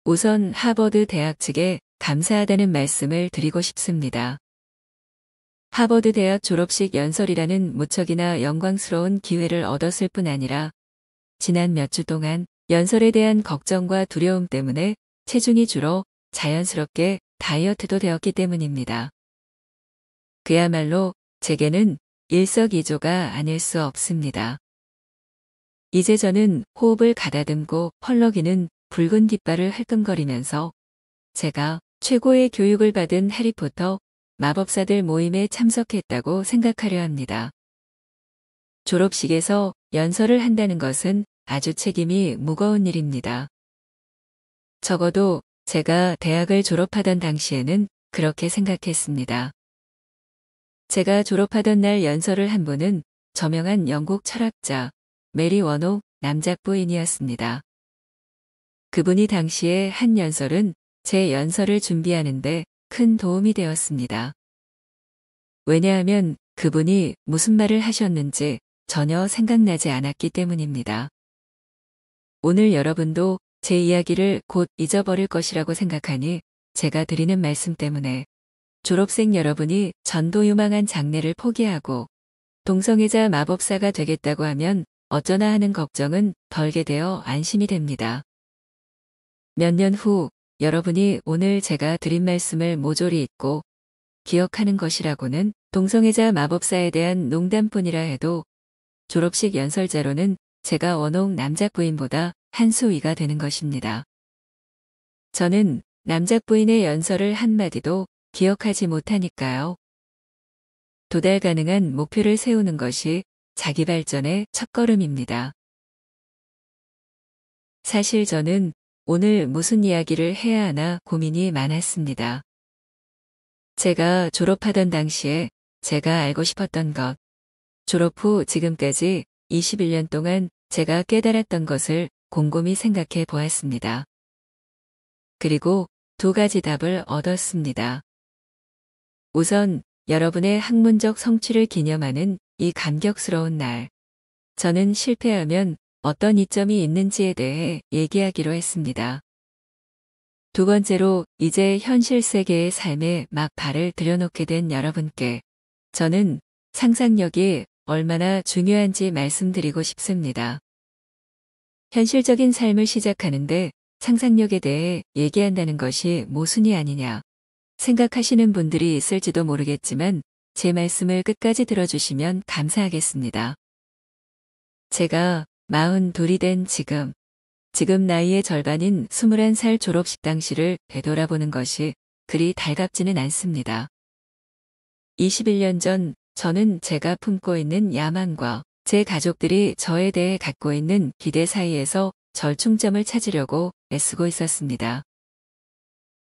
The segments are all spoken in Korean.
우선 하버드 대학 측에 감사하다는 말씀을 드리고 싶습니다. 하버드 대학 졸업식 연설이라는 무척이나 영광스러운 기회를 얻었을 뿐 아니라 지난 몇 주 동안 연설에 대한 걱정과 두려움 때문에 체중이 줄어 자연스럽게 다이어트도 되었기 때문입니다. 그야말로 제게는 일석이조가 아닐 수 없습니다. 이제 저는 호흡을 가다듬고 펄럭이는 붉은 깃발을 흘끔거리면서 제가 최고의 교육을 받은 해리포터 마법사들 모임에 참석했다고 생각하려 합니다. 졸업식에서 연설을 한다는 것은 아주 책임이 무거운 일입니다. 적어도 제가 대학을 졸업하던 당시에는 그렇게 생각했습니다. 제가 졸업하던 날 연설을 한 분은 저명한 영국 철학자 메리 워녹 남작 부인이었습니다. 그분이 당시에 한 연설은 제 연설을 준비하는데 큰 도움이 되었습니다. 왜냐하면 그분이 무슨 말을 하셨는지 전혀 생각나지 않았기 때문입니다. 오늘 여러분도 제 이야기를 곧 잊어버릴 것이라고 생각하니 제가 드리는 말씀 때문에 졸업생 여러분이 전도유망한 장래를 포기하고 동성애자 마법사가 되겠다고 하면 어쩌나 하는 걱정은 덜게 되어 안심이 됩니다. 몇 년 후 여러분이 오늘 제가 드린 말씀을 모조리 잊고 기억하는 것이라고는 동성애자 마법사에 대한 농담뿐이라 해도 졸업식 연설자로는 제가 워녹 남작 부인보다 한 수 위가 되는 것입니다. 저는 남작 부인의 연설을 한마디도 기억하지 못하니까요. 도달 가능한 목표를 세우는 것이 자기 발전의 첫걸음입니다. 사실 저는 오늘 무슨 이야기를 해야 하나 고민이 많았습니다. 제가 졸업하던 당시에 제가 알고 싶었던 것, 졸업 후 지금까지 21년 동안 제가 깨달았던 것을 곰곰이 생각해 보았습니다. 그리고 두 가지 답을 얻었습니다. 우선 여러분의 학문적 성취를 기념하는 이 감격스러운 날, 저는 실패하면 어떤 이점이 있는지에 대해 얘기하기로 했습니다. 두 번째로 이제 현실 세계의 삶에 막 발을 들여놓게 된 여러분께 저는 상상력이 얼마나 중요한지 말씀드리고 싶습니다. 현실적인 삶을 시작하는데 상상력에 대해 얘기한다는 것이 모순이 아니냐 생각하시는 분들이 있을지도 모르겠지만 제 말씀을 끝까지 들어주시면 감사하겠습니다. 제가 42이 된 지금 나이의 절반인 21살 졸업식 당시를 되돌아보는 것이 그리 달갑지는 않습니다. 21년 전 저는 제가 품고 있는 야망과 제 가족들이 저에 대해 갖고 있는 기대 사이에서 절충점을 찾으려고 애쓰고 있었습니다.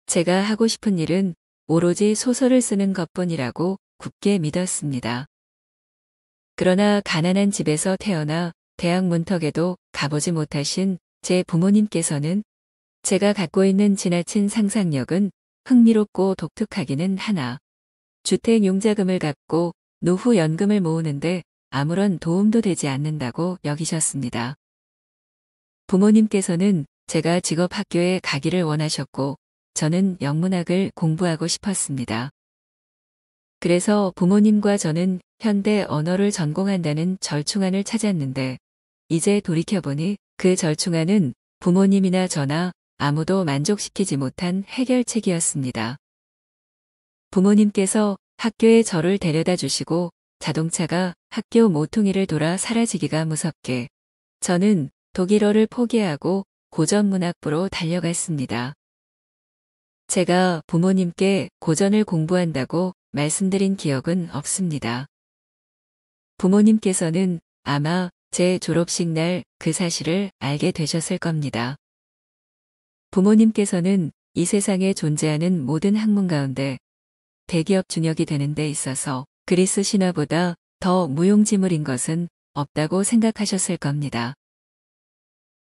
제가 하고 싶은 일은 오로지 소설을 쓰는 것뿐이라고 굳게 믿었습니다. 그러나 가난한 집에서 태어나 대학 문턱에도 가보지 못하신 제 부모님께서는 제가 갖고 있는 지나친 상상력은 흥미롭고 독특하기는 하나 주택 융자금을 갚고 노후 연금을 모으는데 아무런 도움도 되지 않는다고 여기셨습니다. 부모님께서는 제가 직업 학교에 가기를 원하셨고 저는 영문학을 공부하고 싶었습니다. 그래서 부모님과 저는 현대 언어를 전공한다는 절충안을 찾았는데 이제 돌이켜보니 그 절충안은 부모님이나 저나 아무도 만족시키지 못한 해결책이었습니다. 부모님께서 학교에 저를 데려다 주시고 자동차가 학교 모퉁이를 돌아 사라지기가 무섭게 저는 독일어를 포기하고 고전문학부로 달려갔습니다. 제가 부모님께 고전을 공부한다고 말씀드린 기억은 없습니다. 부모님께서는 아마 제 졸업식 날 그 사실을 알게 되셨을 겁니다. 부모님께서는 이 세상에 존재하는 모든 학문 가운데 대기업 중역이 되는 데 있어서 그리스 신화보다 더 무용지물인 것은 없다고 생각하셨을 겁니다.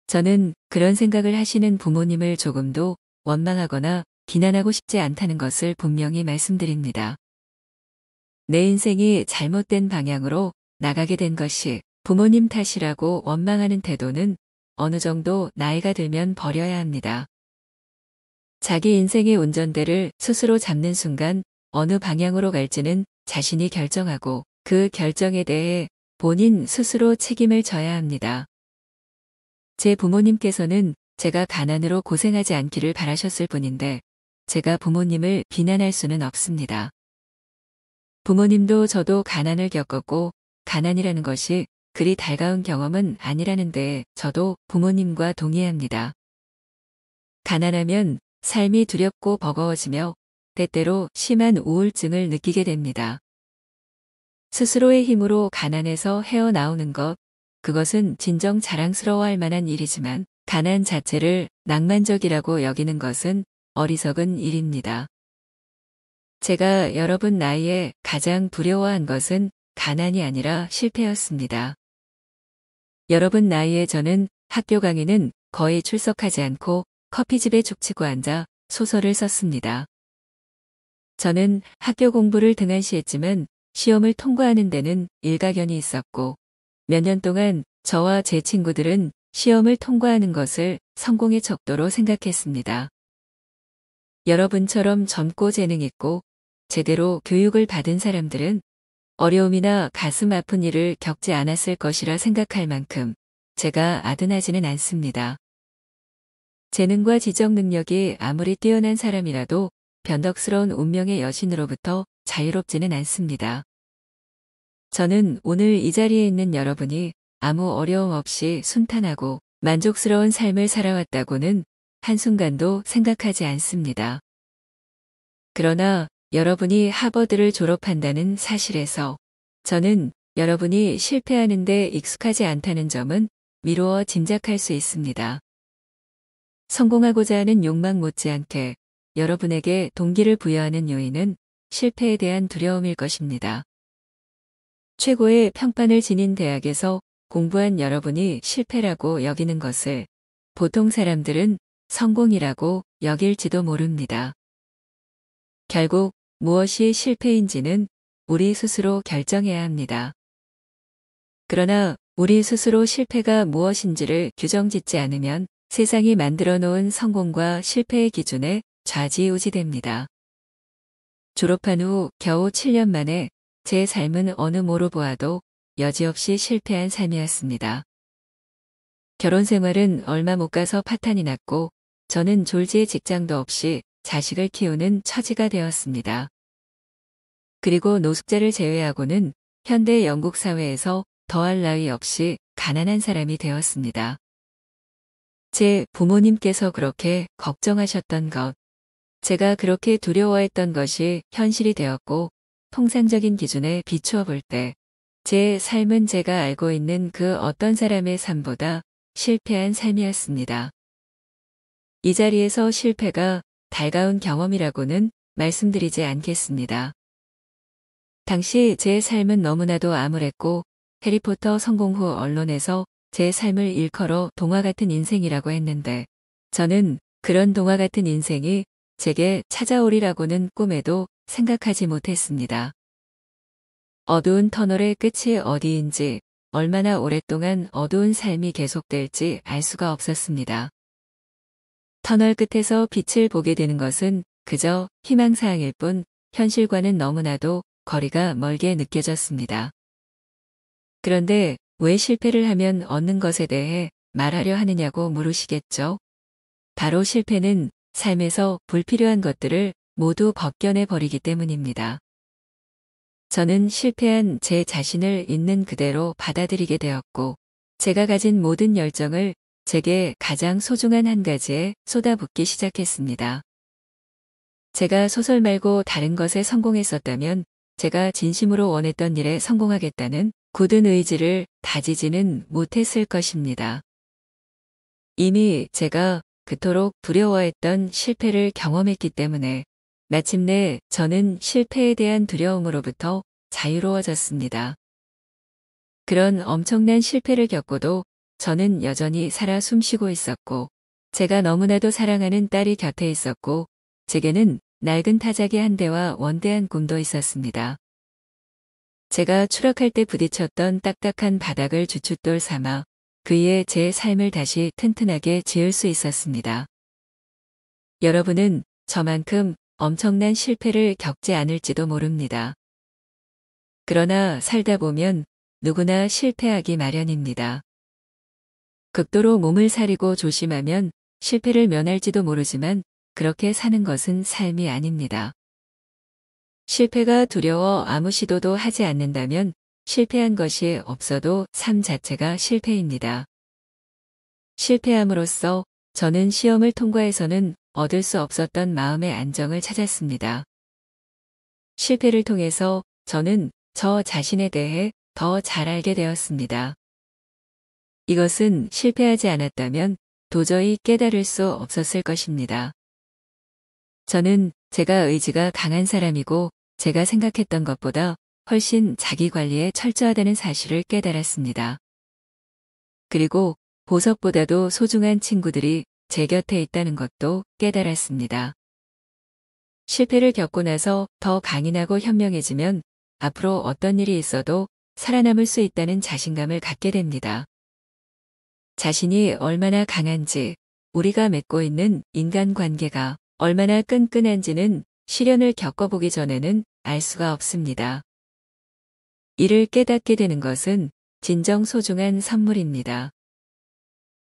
저는 그런 생각을 하시는 부모님을 조금도 원망하거나 비난하고 싶지 않다는 것을 분명히 말씀드립니다. 내 인생이 잘못된 방향으로 나가게 된 것이 부모님 탓이라고 원망하는 태도는 어느 정도 나이가 들면 버려야 합니다. 자기 인생의 운전대를 스스로 잡는 순간 어느 방향으로 갈지는 자신이 결정하고 그 결정에 대해 본인 스스로 책임을 져야 합니다. 제 부모님께서는 제가 가난으로 고생하지 않기를 바라셨을 뿐인데 제가 부모님을 비난할 수는 없습니다. 부모님도 저도 가난을 겪었고 가난이라는 것이 그리 달가운 경험은 아니라는 데 저도 부모님과 동의합니다. 가난하면 삶이 두렵고 버거워지며 때때로 심한 우울증을 느끼게 됩니다. 스스로의 힘으로 가난에서 헤어나오는 것, 그것은 진정 자랑스러워할 만한 일이지만 가난 자체를 낭만적이라고 여기는 것은 어리석은 일입니다. 제가 여러분 나이에 가장 두려워한 것은 가난이 아니라 실패였습니다. 여러분 나이에 저는 학교 강의는 거의 출석하지 않고 커피집에 죽치고 앉아 소설을 썼습니다. 저는 학교 공부를 등한시했지만 시험을 통과하는 데는 일가견이 있었고 몇 년 동안 저와 제 친구들은 시험을 통과하는 것을 성공의 척도로 생각했습니다. 여러분처럼 젊고 재능 있고 제대로 교육을 받은 사람들은 어려움이나 가슴 아픈 일을 겪지 않았을 것이라 생각할 만큼 제가 아둔하지는 않습니다. 재능과 지적 능력이 아무리 뛰어난 사람이라도 변덕스러운 운명의 여신으로부터 자유롭지는 않습니다. 저는 오늘 이 자리에 있는 여러분이 아무 어려움 없이 순탄하고 만족스러운 삶을 살아왔다고는 한순간도 생각하지 않습니다. 그러나 여러분이 하버드를 졸업한다는 사실에서 저는 여러분이 실패하는 데 익숙하지 않다는 점은 미루어 짐작할 수 있습니다. 성공하고자 하는 욕망 못지않게 여러분에게 동기를 부여하는 요인은 실패에 대한 두려움일 것입니다. 최고의 평판을 지닌 대학에서 공부한 여러분이 실패라고 여기는 것을 보통 사람들은 성공이라고 여길지도 모릅니다. 결국 무엇이 실패인지는 우리 스스로 결정해야 합니다. 그러나 우리 스스로 실패가 무엇인지를 규정짓지 않으면 세상이 만들어 놓은 성공과 실패의 기준에 좌지우지됩니다. 졸업한 후 겨우 7년 만에 제 삶은 어느 모로 보아도 여지없이 실패한 삶이었습니다. 결혼 생활은 얼마 못 가서 파탄이 났고 저는 졸지에 직장도 없이 자식을 키우는 처지가 되었습니다. 그리고 노숙자를 제외하고는 현대 영국 사회에서 더할 나위 없이 가난한 사람이 되었습니다. 제 부모님께서 그렇게 걱정하셨던 것, 제가 그렇게 두려워했던 것이 현실이 되었고 통상적인 기준에 비추어 볼 때 제 삶은 제가 알고 있는 그 어떤 사람의 삶보다 실패한 삶이었습니다. 이 자리에서 실패가 달가운 경험이라고는 말씀드리지 않겠습니다. 당시 제 삶은 너무나도 암울했고 해리포터 성공 후 언론에서 제 삶을 일컬어 동화 같은 인생이라고 했는데 저는 그런 동화 같은 인생이 제게 찾아오리라고는 꿈에도 생각하지 못했습니다. 어두운 터널의 끝이 어디인지 얼마나 오랫동안 어두운 삶이 계속될지 알 수가 없었습니다. 터널 끝에서 빛을 보게 되는 것은 그저 희망사항일 뿐 현실과는 너무나도 거리가 멀게 느껴졌습니다. 그런데 왜 실패를 하면 얻는 것에 대해 말하려 하느냐고 물으시겠죠? 바로 실패는 삶에서 불필요한 것들을 모두 벗겨내 버리기 때문입니다. 저는 실패한 제 자신을 있는 그대로 받아들이게 되었고 제가 가진 모든 열정을 제게 가장 소중한 한 가지에 쏟아붓기 시작했습니다. 제가 소설 말고 다른 것에 성공했었다면 제가 진심으로 원했던 일에 성공하겠다는 굳은 의지를 다지지는 못했을 것입니다. 이미 제가 그토록 두려워했던 실패를 경험했기 때문에 마침내 저는 실패에 대한 두려움으로부터 자유로워졌습니다. 그런 엄청난 실패를 겪고도 저는 여전히 살아 숨쉬고 있었고 제가 너무나도 사랑하는 딸이 곁에 있었고 제게는 낡은 타자기 한 대와 원대한 꿈도 있었습니다. 제가 추락할 때 부딪혔던 딱딱한 바닥을 주춧돌 삼아 그 위에 제 삶을 다시 튼튼하게 지을 수 있었습니다. 여러분은 저만큼 엄청난 실패를 겪지 않을지도 모릅니다. 그러나 살다 보면 누구나 실패하기 마련입니다. 극도로 몸을 사리고 조심하면 실패를 면할지도 모르지만 그렇게 사는 것은 삶이 아닙니다. 실패가 두려워 아무 시도도 하지 않는다면 실패한 것이 없어도 삶 자체가 실패입니다. 실패함으로써 저는 시험을 통과해서는 얻을 수 없었던 마음의 안정을 찾았습니다. 실패를 통해서 저는 저 자신에 대해 더 잘 알게 되었습니다. 이것은 실패하지 않았다면 도저히 깨달을 수 없었을 것입니다. 저는 제가 의지가 강한 사람이고 제가 생각했던 것보다 훨씬 자기 관리에 철저하다는 사실을 깨달았습니다. 그리고 보석보다도 소중한 친구들이 제 곁에 있다는 것도 깨달았습니다. 실패를 겪고 나서 더 강인하고 현명해지면 앞으로 어떤 일이 있어도 살아남을 수 있다는 자신감을 갖게 됩니다. 자신이 얼마나 강한지, 우리가 맺고 있는 인간관계가 얼마나 끈끈한지는 시련을 겪어보기 전에는 알 수가 없습니다. 이를 깨닫게 되는 것은 진정 소중한 선물입니다.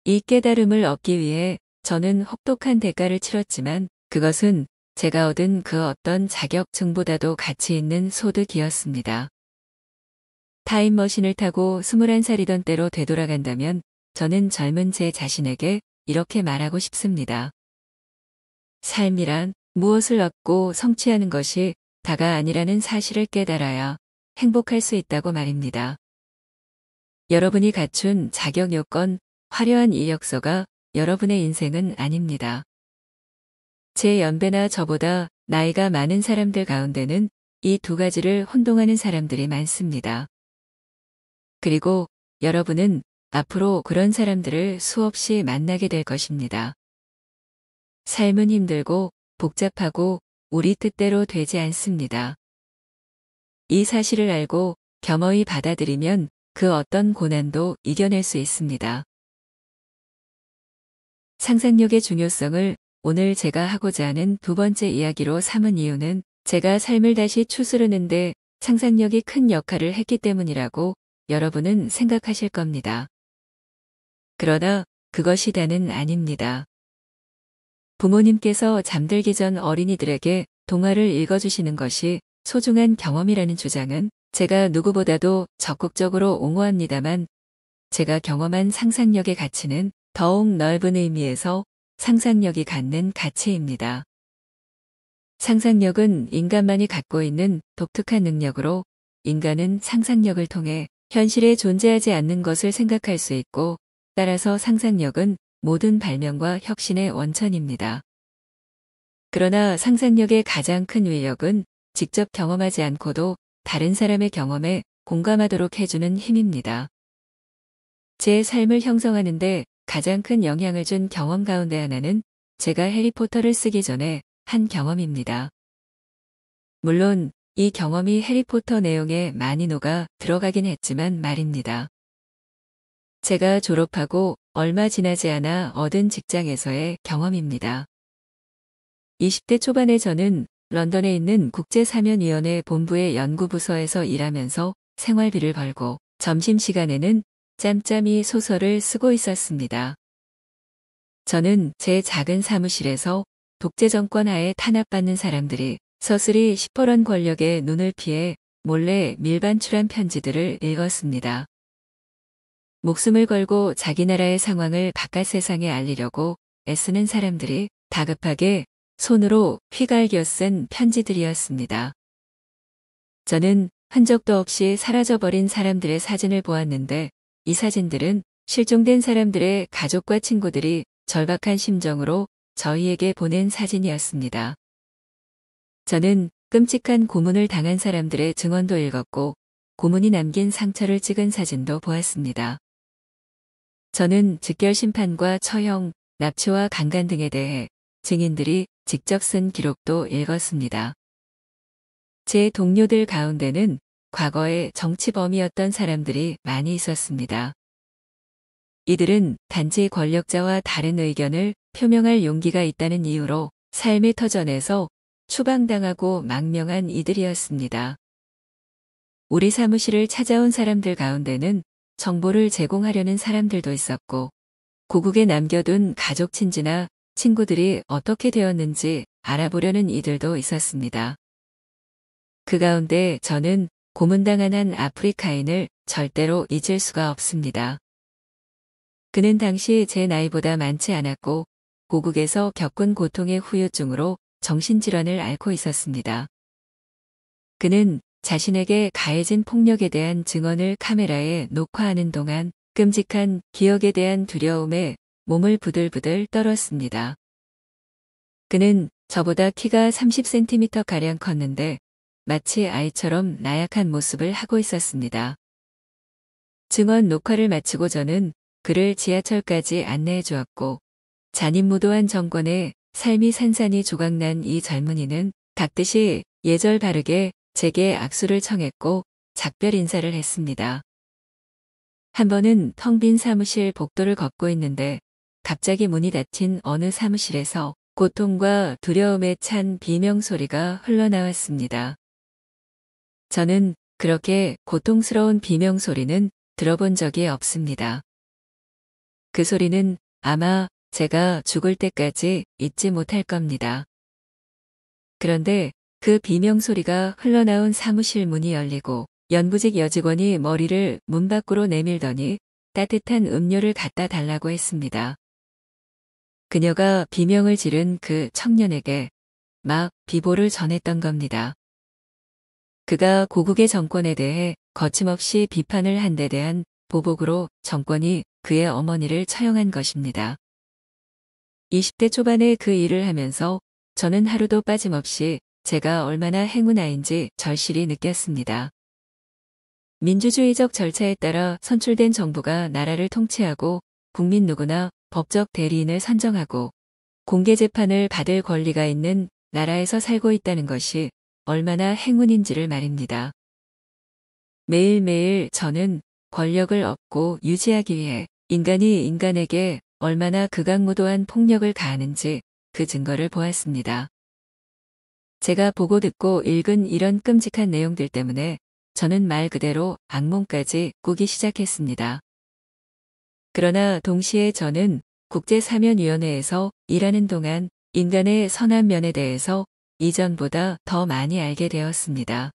이 깨달음을 얻기 위해 저는 혹독한 대가를 치렀지만 그것은 제가 얻은 그 어떤 자격증보다도 가치 있는 소득이었습니다. 타임머신을 타고 21살이던 때로 되돌아간다면 저는 젊은 제 자신에게 이렇게 말하고 싶습니다. 삶이란 무엇을 얻고 성취하는 것이 다가 아니라는 사실을 깨달아야 행복할 수 있다고 말입니다. 여러분이 갖춘 자격 요건, 화려한 이력서가 여러분의 인생은 아닙니다. 제 연배나 저보다 나이가 많은 사람들 가운데는 이 두 가지를 혼동하는 사람들이 많습니다. 그리고 여러분은 앞으로 그런 사람들을 수없이 만나게 될 것입니다. 삶은 힘들고 복잡하고 우리 뜻대로 되지 않습니다. 이 사실을 알고 겸허히 받아들이면 그 어떤 고난도 이겨낼 수 있습니다. 상상력의 중요성을 오늘 제가 하고자 하는 두 번째 이야기로 삼은 이유는 제가 삶을 다시 추스르는데 상상력이 큰 역할을 했기 때문이라고 여러분은 생각하실 겁니다. 그러나 그것이 다는 아닙니다. 부모님께서 잠들기 전 어린이들에게 동화를 읽어주시는 것이 소중한 경험이라는 주장은 제가 누구보다도 적극적으로 옹호합니다만 제가 경험한 상상력의 가치는 더욱 넓은 의미에서 상상력이 갖는 가치입니다. 상상력은 인간만이 갖고 있는 독특한 능력으로 인간은 상상력을 통해 현실에 존재하지 않는 것을 생각할 수 있고 따라서 상상력은 모든 발명과 혁신의 원천입니다. 그러나 상상력의 가장 큰 위력은 직접 경험하지 않고도 다른 사람의 경험에 공감하도록 해주는 힘입니다. 제 삶을 형성하는데 가장 큰 영향을 준 경험 가운데 하나는 제가 해리포터를 쓰기 전에 한 경험입니다. 물론 이 경험이 해리포터 내용에 많이 녹아 들어가긴 했지만 말입니다. 제가 졸업하고 얼마 지나지 않아 얻은 직장에서의 경험입니다. 20대 초반에 저는 런던에 있는 국제사면위원회 본부의 연구부서에서 일하면서 생활비를 벌고 점심시간에는 짬짬이 소설을 쓰고 있었습니다. 저는 제 작은 사무실에서 독재정권 하에 탄압받는 사람들이 서슬이 시퍼런 권력의 눈을 피해 몰래 밀반출한 편지들을 읽었습니다. 목숨을 걸고 자기 나라의 상황을 바깥 세상에 알리려고 애쓰는 사람들이 다급하게 손으로 휘갈겨 쓴 편지들이었습니다. 저는 흔적도 없이 사라져버린 사람들의 사진을 보았는데 이 사진들은 실종된 사람들의 가족과 친구들이 절박한 심정으로 저희에게 보낸 사진이었습니다. 저는 끔찍한 고문을 당한 사람들의 증언도 읽었고 고문이 남긴 상처를 찍은 사진도 보았습니다. 저는 즉결심판과 처형, 납치와 강간 등에 대해 증인들이 직접 쓴 기록도 읽었습니다. 제 동료들 가운데는 과거에 정치범이었던 사람들이 많이 있었습니다. 이들은 단지 권력자와 다른 의견을 표명할 용기가 있다는 이유로 삶의 터전에서 추방당하고 망명한 이들이었습니다. 우리 사무실을 찾아온 사람들 가운데는 정보를 제공하려는 사람들도 있었고, 고국에 남겨둔 가족 친지나 친구들이 어떻게 되었는지 알아보려는 이들도 있었습니다. 그 가운데 저는 고문당한 한 아프리카인을 절대로 잊을 수가 없습니다. 그는 당시 제 나이보다 많지 않았고 고국에서 겪은 고통의 후유증으로 정신질환을 앓고 있었습니다. 그는 자신에게 가해진 폭력에 대한 증언을 카메라에 녹화하는 동안 끔찍한 기억에 대한 두려움에 몸을 부들부들 떨었습니다. 그는 저보다 키가 30cm가량 컸는데 마치 아이처럼 나약한 모습을 하고 있었습니다. 증언 녹화를 마치고 저는 그를 지하철까지 안내해 주었고, 잔인무도한 정권에 삶이 산산이 조각난 이 젊은이는 닭듯이 예절 바르게 제게 악수를 청했고 작별 인사를 했습니다. 한 번은 텅 빈 사무실 복도를 걷고 있는데 갑자기 문이 닫힌 어느 사무실에서 고통과 두려움에 찬 비명소리가 흘러나왔습니다. 저는 그렇게 고통스러운 비명소리는 들어본 적이 없습니다. 그 소리는 아마 제가 죽을 때까지 잊지 못할 겁니다. 그런데 그 비명소리가 흘러나온 사무실 문이 열리고 연부직 여직원이 머리를 문 밖으로 내밀더니 따뜻한 음료를 갖다 달라고 했습니다. 그녀가 비명을 지른 그 청년에게 막 비보를 전했던 겁니다. 그가 고국의 정권에 대해 거침없이 비판을 한 데 대한 보복으로 정권이 그의 어머니를 처형한 것입니다. 20대 초반에 그 일을 하면서 저는 하루도 빠짐없이 제가 얼마나 행운아인지 절실히 느꼈습니다. 민주주의적 절차에 따라 선출된 정부가 나라를 통치하고 국민 누구나 법적 대리인을 선정하고 공개 재판을 받을 권리가 있는 나라에서 살고 있다는 것이 얼마나 행운인지를 말입니다. 매일매일 저는 권력을 얻고 유지하기 위해 인간이 인간에게 얼마나 극악무도한 폭력을 가하는지 그 증거를 보았습니다. 제가 보고 듣고 읽은 이런 끔찍한 내용들 때문에 저는 말 그대로 악몽까지 꾸기 시작했습니다. 그러나 동시에 저는 국제사면위원회에서 일하는 동안 인간의 선한 면에 대해서 이전보다 더 많이 알게 되었습니다.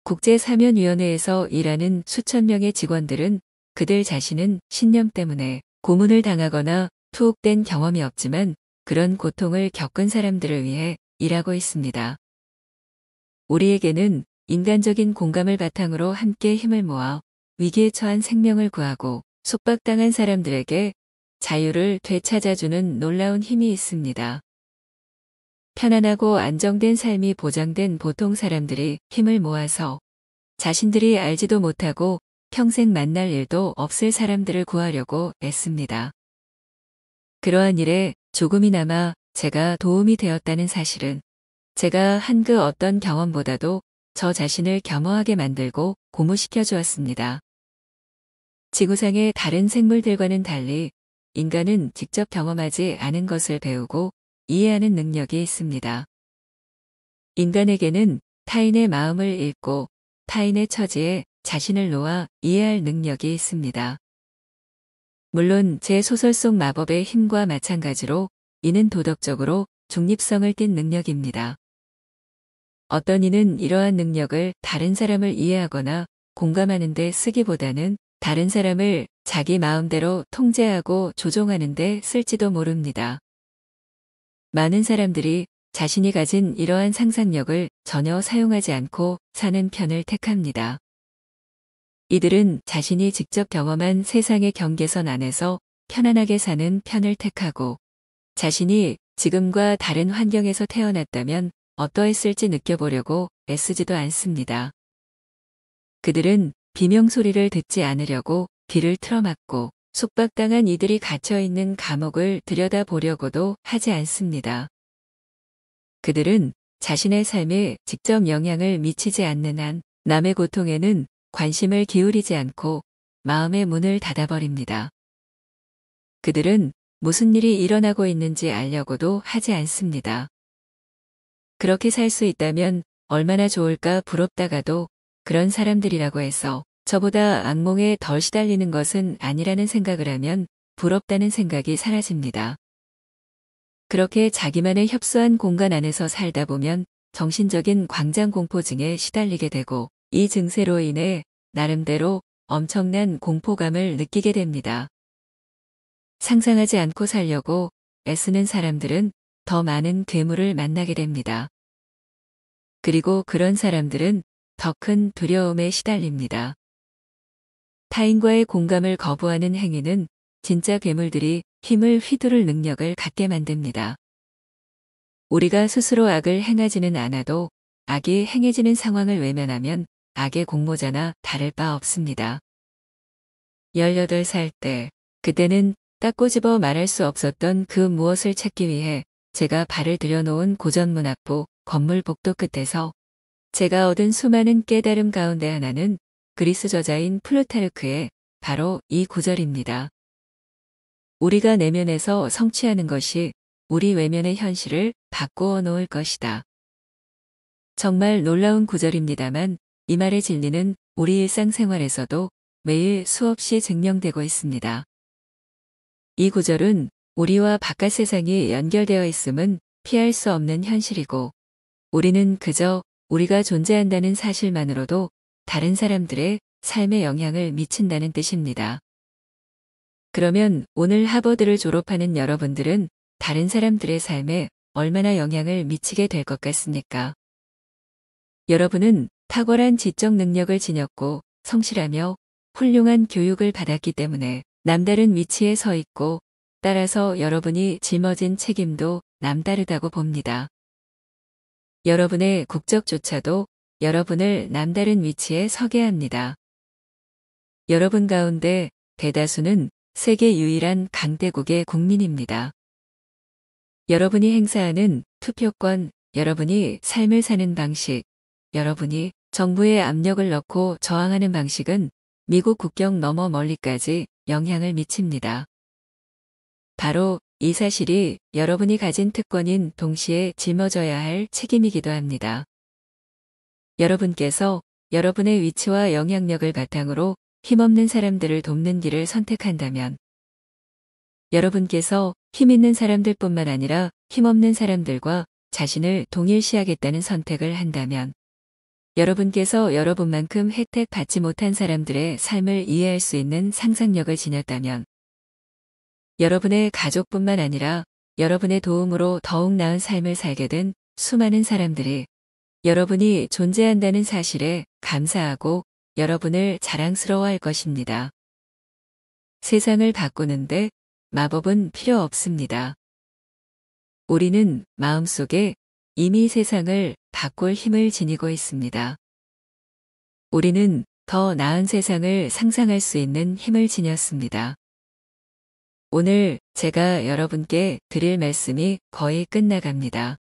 국제사면위원회에서 일하는 수천 명의 직원들은 그들 자신은 신념 때문에 고문을 당하거나 투옥된 경험이 없지만 그런 고통을 겪은 사람들을 위해 일하고 있습니다. 우리에게는 인간적인 공감을 바탕으로 함께 힘을 모아 위기에 처한 생명을 구하고 속박당한 사람들에게 자유를 되찾아주는 놀라운 힘이 있습니다. 편안하고 안정된 삶이 보장된 보통 사람들이 힘을 모아서 자신들이 알지도 못하고 평생 만날 일도 없을 사람들을 구하려고 애씁니다. 그러한 일에 조금이나마 제가 도움이 되었다는 사실은 제가 한 그 어떤 경험보다도 저 자신을 겸허하게 만들고 고무시켜 주었습니다. 지구상의 다른 생물들과는 달리 인간은 직접 경험하지 않은 것을 배우고 이해하는 능력이 있습니다. 인간에게는 타인의 마음을 읽고 타인의 처지에 자신을 놓아 이해할 능력이 있습니다. 물론 제 소설 속 마법의 힘과 마찬가지로 이는 도덕적으로 중립성을 띈 능력입니다. 어떤 이는 이러한 능력을 다른 사람을 이해하거나 공감하는 데 쓰기보다는 다른 사람을 자기 마음대로 통제하고 조종하는 데 쓸지도 모릅니다. 많은 사람들이 자신이 가진 이러한 상상력을 전혀 사용하지 않고 사는 편을 택합니다. 이들은 자신이 직접 경험한 세상의 경계선 안에서 편안하게 사는 편을 택하고 자신이 지금과 다른 환경에서 태어났다면 어떠했을지 느껴보려고 애쓰지도 않습니다. 그들은 비명소리를 듣지 않으려고 귀를 틀어막고 속박당한 이들이 갇혀있는 감옥을 들여다보려고도 하지 않습니다. 그들은 자신의 삶에 직접 영향을 미치지 않는 한 남의 고통에는 관심을 기울이지 않고 마음의 문을 닫아버립니다. 그들은 무슨 일이 일어나고 있는지 알려고도 하지 않습니다. 그렇게 살 수 있다면 얼마나 좋을까 부럽다가도 그런 사람들이라고 해서 저보다 악몽에 덜 시달리는 것은 아니라는 생각을 하면 부럽다는 생각이 사라집니다. 그렇게 자기만의 협소한 공간 안에서 살다 보면 정신적인 광장공포증에 시달리게 되고 이 증세로 인해 나름대로 엄청난 공포감을 느끼게 됩니다. 상상하지 않고 살려고 애쓰는 사람들은 더 많은 괴물을 만나게 됩니다. 그리고 그런 사람들은 더 큰 두려움에 시달립니다. 타인과의 공감을 거부하는 행위는 진짜 괴물들이 힘을 휘두를 능력을 갖게 만듭니다. 우리가 스스로 악을 행하지는 않아도 악이 행해지는 상황을 외면하면 악의 공모자나 다를 바 없습니다. 18살 때, 그때는 딱 꼬집어 말할 수 없었던 그 무엇을 찾기 위해 제가 발을 들여놓은 고전문학부 건물 복도 끝에서 제가 얻은 수많은 깨달음 가운데 하나는 그리스 저자인 플루타르크의 바로 이 구절입니다. 우리가 내면에서 성취하는 것이 우리 외면의 현실을 바꾸어 놓을 것이다. 정말 놀라운 구절입니다만 이 말의 진리는 우리 일상생활에서도 매일 수없이 증명되고 있습니다. 이 구절은 우리와 바깥 세상이 연결되어 있음은 피할 수 없는 현실이고 우리는 그저 우리가 존재한다는 사실만으로도 다른 사람들의 삶에 영향을 미친다는 뜻입니다. 그러면 오늘 하버드를 졸업하는 여러분들은 다른 사람들의 삶에 얼마나 영향을 미치게 될 것 같습니까? 여러분은 탁월한 지적 능력을 지녔고 성실하며 훌륭한 교육을 받았기 때문에 남다른 위치에 서 있고 따라서 여러분이 짊어진 책임도 남다르다고 봅니다. 여러분의 국적조차도 여러분을 남다른 위치에 서게 합니다. 여러분 가운데 대다수는 세계 유일한 강대국의 국민입니다. 여러분이 행사하는 투표권, 여러분이 삶을 사는 방식, 여러분이 정부의 압력을 넣고 저항하는 방식은 미국 국경 너머 멀리까지 영향을 미칩니다. 바로 이 사실이 여러분이 가진 특권인 동시에 짊어져야 할 책임이기도 합니다. 여러분께서 여러분의 위치와 영향력을 바탕으로 힘없는 사람들을 돕는 길을 선택한다면 여러분께서 힘 있는 사람들뿐만 아니라 힘없는 사람들과 자신을 동일시하겠다는 선택을 한다면 여러분께서 여러분만큼 혜택 받지 못한 사람들의 삶을 이해할 수 있는 상상력을 지녔다면 여러분의 가족뿐만 아니라 여러분의 도움으로 더욱 나은 삶을 살게 된 수많은 사람들이 여러분이 존재한다는 사실에 감사하고 여러분을 자랑스러워할 것입니다. 세상을 바꾸는데 마법은 필요 없습니다. 우리는 마음속에 이미 세상을 바꿀 힘을 지니고 있습니다. 우리는 더 나은 세상을 상상할 수 있는 힘을 지녔습니다. 오늘 제가 여러분께 드릴 말씀이 거의 끝나갑니다.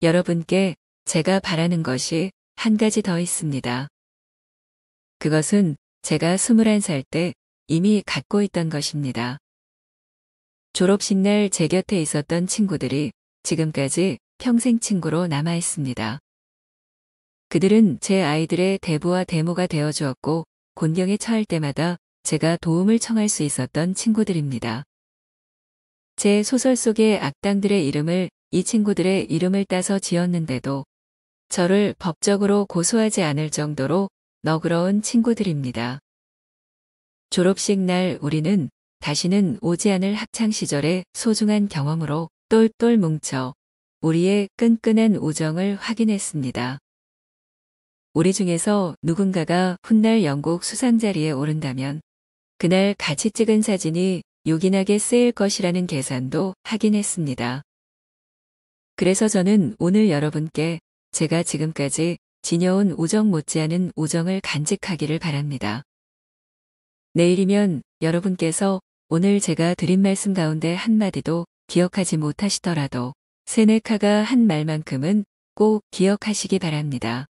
여러분께 제가 바라는 것이 한 가지 더 있습니다. 그것은 제가 21살 때 이미 갖고 있던 것입니다. 졸업식 날 제 곁에 있었던 친구들이 지금까지 평생 친구로 남아 있습니다. 그들은 제 아이들의 대부와 대모가 되어 주었고 곤경에 처할 때마다 제가 도움을 청할 수 있었던 친구들입니다. 제 소설 속의 악당들의 이름을 이 친구들의 이름을 따서 지었는데도 저를 법적으로 고소하지 않을 정도로 너그러운 친구들입니다. 졸업식 날 우리는 다시는 오지 않을 학창시절의 소중한 경험으로 똘똘 뭉쳐 우리의 끈끈한 우정을 확인했습니다. 우리 중에서 누군가가 훗날 영국 수상자리에 오른다면 그날 같이 찍은 사진이 요긴하게 쓰일 것이라는 계산도 하긴 했습니다. 그래서 저는 오늘 여러분께 제가 지금까지 지녀온 우정 못지않은 우정을 간직하기를 바랍니다. 내일이면 여러분께서 오늘 제가 드린 말씀 가운데 한마디도 기억하지 못하시더라도 세네카가 한 말만큼은 꼭 기억하시기 바랍니다.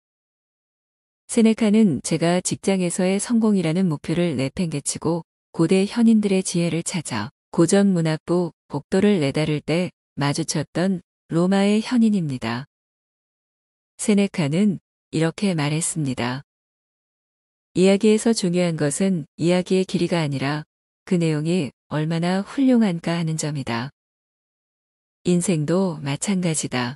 세네카는 제가 직장에서의 성공이라는 목표를 내팽개치고 고대 현인들의 지혜를 찾아 고전문학부 복도를 내다를 때 마주쳤던 로마의 현인입니다. 세네카는 이렇게 말했습니다. 이야기에서 중요한 것은 이야기의 길이가 아니라 그 내용이 얼마나 훌륭한가 하는 점이다. 인생도 마찬가지다.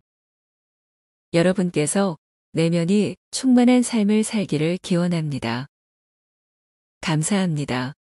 여러분께서 내면이 충만한 삶을 살기를 기원합니다. 감사합니다.